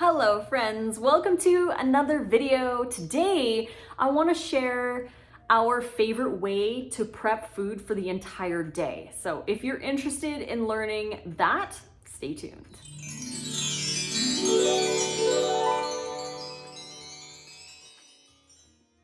Hello friends, welcome to another video. Today, I want to share our favorite way to prep food for the entire day. So if you're interested in learning that, stay tuned.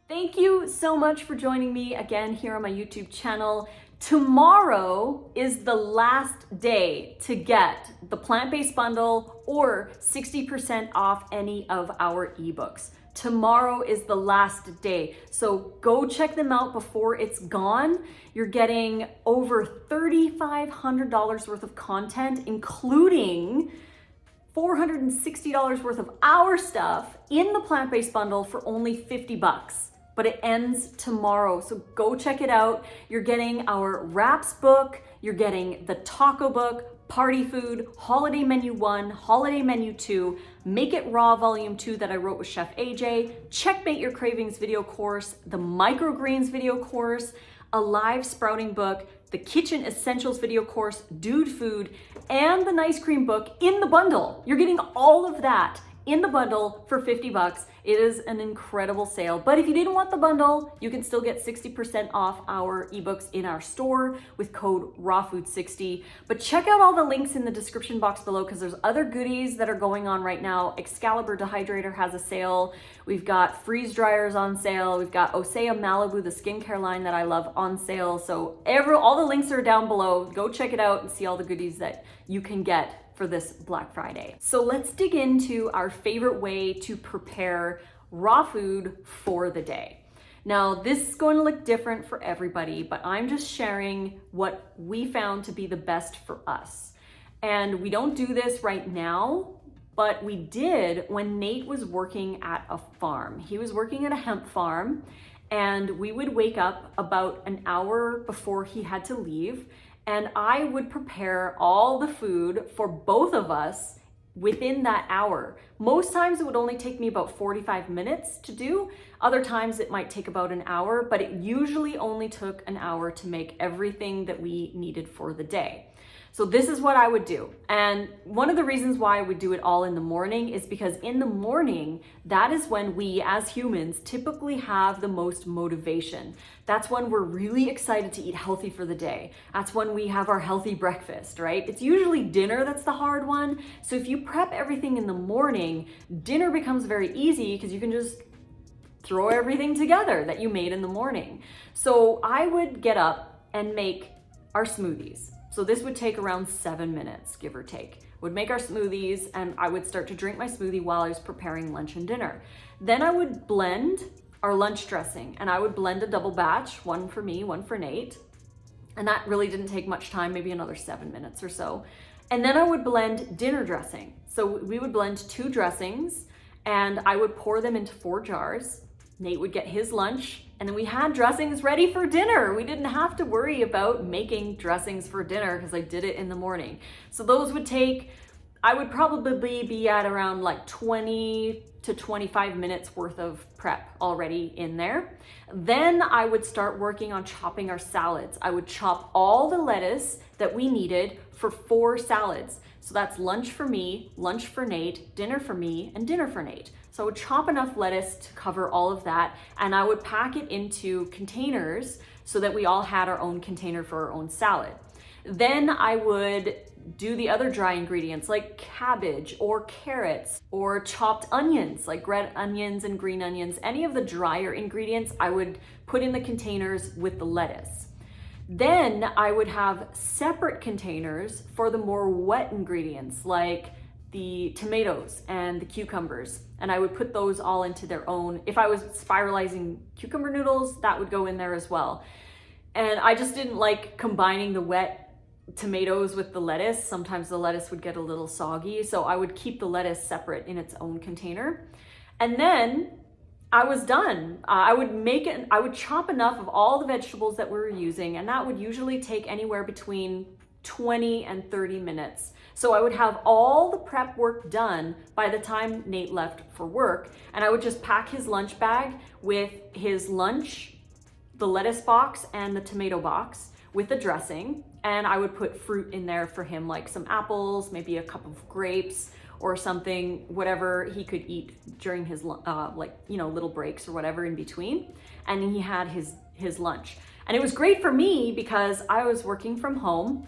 Thank you so much for joining me again here on my YouTube channel. Tomorrow is the last day to get the plant-based bundle or 60% off any of our ebooks. Tomorrow is the last day, so go check them out before it's gone. You're getting over $3,500 worth of content, including $460 worth of our stuff in the plant-based bundle for only 50 bucks. But it ends tomorrow, so go check it out. You're getting our wraps book, you're getting the taco book, party food, holiday menu 1, holiday menu 2, Make It Raw volume 2 that I wrote with Chef AJ, Checkmate Your Cravings video course, the microgreens video course, a live sprouting book, the kitchen essentials video course, dude food, and the nice cream book in the bundle. You're getting all of that in the bundle for 50 bucks. It is an incredible sale. But if you didn't want the bundle, you can still get 60% off our ebooks in our store with code RAWFOOD60. But check out all the links in the description box below because there's other goodies that are going on right now. Excalibur Dehydrator has a sale. We've got freeze dryers on sale. We've got Osea Malibu, the skincare line that I love, on sale. So all the links are down below. Go check it out and see all the goodies that you can get for this Black Friday. So let's dig into our favorite way to prepare raw food for the day. Now, this is going to look different for everybody, but I'm just sharing what we found to be the best for us. And we don't do this right now, but we did when Nate was working at a farm. He was working at a hemp farm, and we would wake up about an hour before he had to leave, and I would prepare all the food for both of us within that hour. Most times it would only take me about 45 minutes to do. Other times it might take about an hour, but it usually only took an hour to make everything that we needed for the day. So this is what I would do. And one of the reasons why I would do it all in the morning is because in the morning, that is when we as humans typically have the most motivation. That's when we're really excited to eat healthy for the day. That's when we have our healthy breakfast, right? It's usually dinner that's the hard one. So if you prep everything in the morning, dinner becomes very easy because you can just throw everything together that you made in the morning. So I would get up and make our smoothies. So this would take around 7 minutes, give or take. Would make our smoothies and I would start to drink my smoothie while I was preparing lunch and dinner. Then I would blend our lunch dressing and I would blend a double batch, one for me, one for Nate. And that really didn't take much time, maybe another 7 minutes or so. And then I would blend dinner dressing. So we would blend 2 dressings and I would pour them into 4 jars. Nate would get his lunch, and then we had dressings ready for dinner. We didn't have to worry about making dressings for dinner because I did it in the morning. So those would take, I would probably be at around like 20 to 25 minutes worth of prep already in there. Then I would start working on chopping our salads. I would chop all the lettuce that we needed for 4 salads. So that's lunch for me, lunch for Nate, dinner for me, and dinner for Nate. So I would chop enough lettuce to cover all of that, and I would pack it into containers so that we all had our own container for our own salad. Then I would do the other dry ingredients like cabbage or carrots or chopped onions, like red onions and green onions. Any of the drier ingredients I would put in the containers with the lettuce. Then I would have separate containers for the more wet ingredients like the tomatoes and the cucumbers, and I would put those all into their own. If I was spiralizing cucumber noodles, that would go in there as well. And I just didn't like combining the wet tomatoes with the lettuce. Sometimes the lettuce would get a little soggy, so I would keep the lettuce separate in its own container. And then I was done. I would chop enough of all the vegetables that we were using, and that would usually take anywhere between 20 and 30 minutes. So I would have all the prep work done by the time Nate left for work, and I would just pack his lunch bag with his lunch, the lettuce box and the tomato box with the dressing, and I would put fruit in there for him, like some apples, maybe a cup of grapes, or something, whatever he could eat during his little breaks or whatever in between. And he had his lunch. And it was great for me because I was working from home,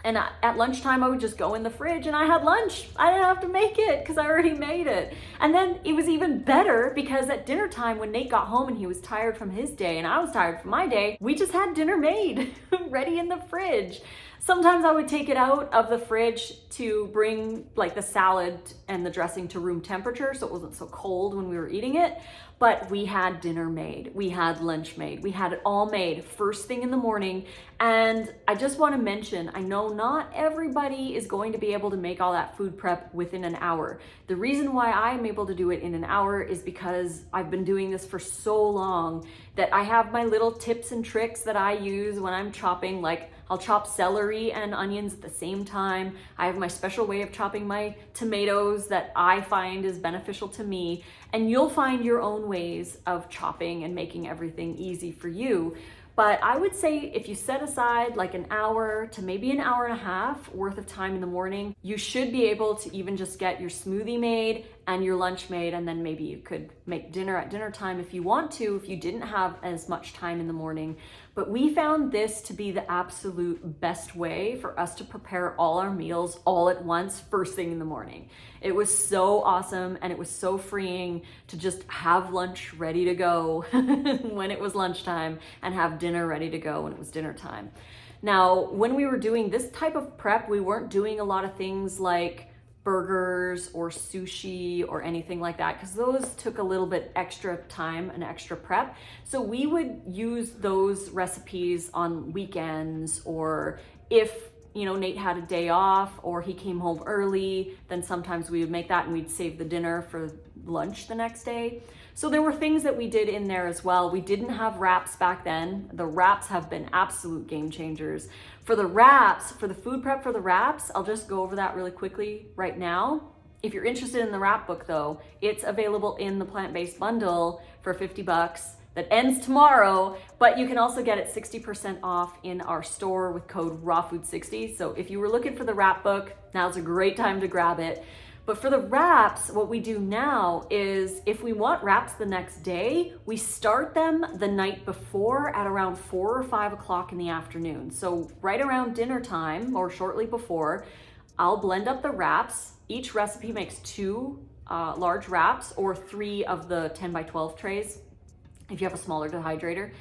and at lunchtime I would just go in the fridge and I had lunch. I didn't have to make it because I already made it. And then it was even better because at dinner time, when Nate got home and he was tired from his day and I was tired from my day, we just had dinner made ready in the fridge. Sometimes I would take it out of the fridge to bring like the salad and the dressing to room temperature so it wasn't so cold when we were eating it. But we had dinner made, we had lunch made, we had it all made first thing in the morning. And I just want to mention, I know not everybody is going to be able to make all that food prep within an hour. The reason why I'm able to do it in an hour is because I've been doing this for so long that I have my little tips and tricks that I use when I'm chopping. Like, I'll chop celery and onions at the same time. I have my special way of chopping my tomatoes that I find is beneficial to me. And you'll find your own ways of chopping and making everything easy for you. But I would say if you set aside like an hour to maybe an hour and a half worth of time in the morning, you should be able to even just get your smoothie made and your lunch made, and then maybe you could make dinner at dinner time if you want to, if you didn't have as much time in the morning. But we found this to be the absolute best way for us to prepare all our meals all at once first thing in the morning. It was so awesome, and it was so freeing to just have lunch ready to go when it was lunchtime and have dinner ready to go when it was dinner time. Now, when we were doing this type of prep, we weren't doing a lot of things like burgers or sushi or anything like that, because those took a little bit extra time and extra prep. So we would use those recipes on weekends, or if Nate had a day off or he came home early, then sometimes we would make that and we'd save the dinner for lunch the next day. So there were things that we did in there as well. We didn't have wraps back then. The wraps have been absolute game changers. For the wraps, for the food prep for the wraps, I'll just go over that really quickly right now. If you're interested in the wrap book though, it's available in the plant-based bundle for $50. That ends tomorrow, but you can also get it 60% off in our store with code RAWFOOD60. So if you were looking for the wrap book, now's a great time to grab it. But for the wraps, what we do now is if we want wraps the next day, we start them the night before at around 4 or 5 o'clock in the afternoon. So right around dinner time or shortly before, I'll blend up the wraps. Each recipe makes 2 large wraps or 3 of the 10 by 12 trays if you have a smaller dehydrator.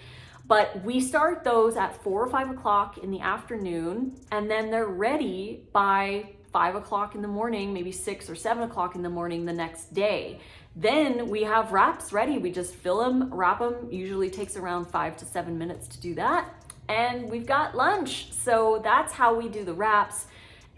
But we start those at 4 or 5 o'clock in the afternoon, and then they're ready by 5 o'clock in the morning, maybe 6 or 7 o'clock in the morning the next day. Then we have wraps ready. We just fill them, wrap them. Usually takes around 5 to 7 minutes to do that. And we've got lunch. So that's how we do the wraps.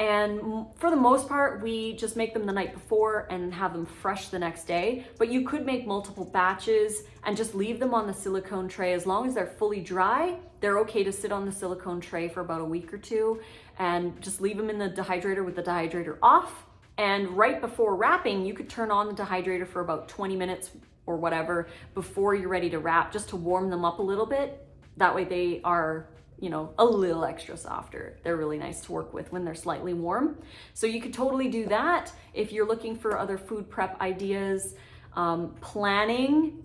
And for the most part, we just make them the night before and have them fresh the next day. But you could make multiple batches and just leave them on the silicone tray. As long as they're fully dry, they're okay to sit on the silicone tray for about a week or 2, and just leave them in the dehydrator with the dehydrator off. And right before wrapping, you could turn on the dehydrator for about 20 minutes or whatever before you're ready to wrap, just to warm them up a little bit. That way they are a little extra softer. They're really nice to work with when they're slightly warm. So you could totally do that. If you're looking for other food prep ideas, planning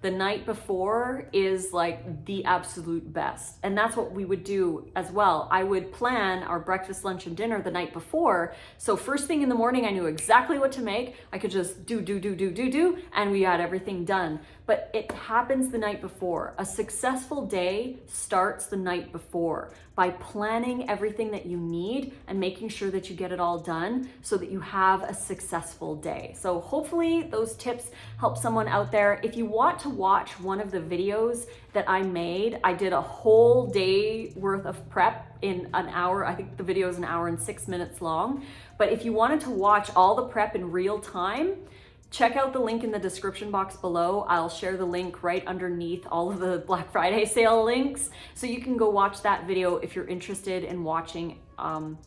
the night before is like the absolute best. And that's what we would do as well. I would plan our breakfast, lunch, and dinner the night before. So first thing in the morning, I knew exactly what to make. I could just do, and we had everything done. But it happens the night before. A successful day starts the night before by planning everything that you need and making sure that you get it all done so that you have a successful day. So hopefully those tips help someone out there. If you want to watch one of the videos that I made, I did a whole day worth of prep in an hour. I think the video is an hour and 6 minutes long. But if you wanted to watch all the prep in real time, check out the link in the description box below. I'll share the link right underneath all of the Black Friday sale links. So you can go watch that video if you're interested in watching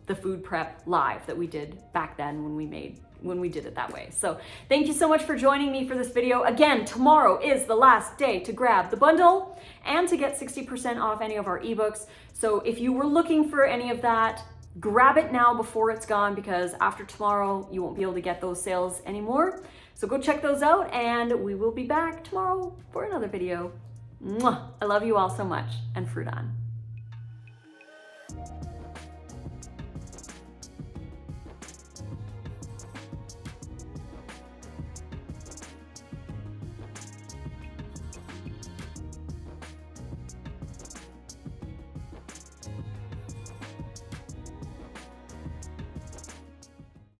the food prep live that we did back then when we did it that way. So thank you so much for joining me for this video. Again, tomorrow is the last day to grab the bundle and to get 60% off any of our ebooks. So if you were looking for any of that, Grab it now before it's gone, because after tomorrow, you won't be able to get those sales anymore. So go check those out, and we will be back tomorrow for another video. Mwah! I love you all so much, and fruit on.